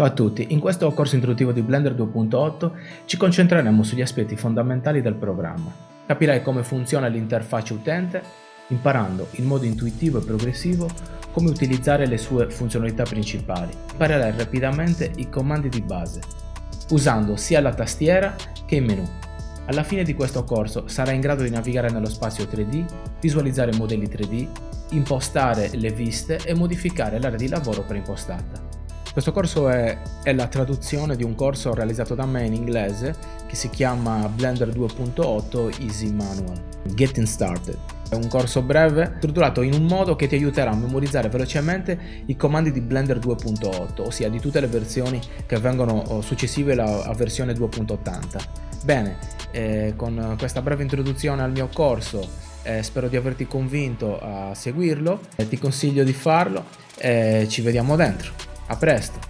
Ciao a tutti, in questo corso introduttivo di Blender 2.8 ci concentreremo sugli aspetti fondamentali del programma. Capirai come funziona l'interfaccia utente, imparando in modo intuitivo e progressivo come utilizzare le sue funzionalità principali. Imparerai rapidamente i comandi di base, usando sia la tastiera che i menu. Alla fine di questo corso sarai in grado di navigare nello spazio 3D, visualizzare modelli 3D, impostare le viste e modificare l'area di lavoro preimpostata. Questo corso è la traduzione di un corso realizzato da me in inglese che si chiama Blender 2.8 Easy Manual. Getting Started. È un corso breve strutturato in un modo che ti aiuterà a memorizzare velocemente i comandi di Blender 2.8, ossia di tutte le versioni che vengono successive alla versione 2.80. Bene, con questa breve introduzione al mio corso spero di averti convinto a seguirlo, ti consiglio di farlo e ci vediamo dentro. A presto!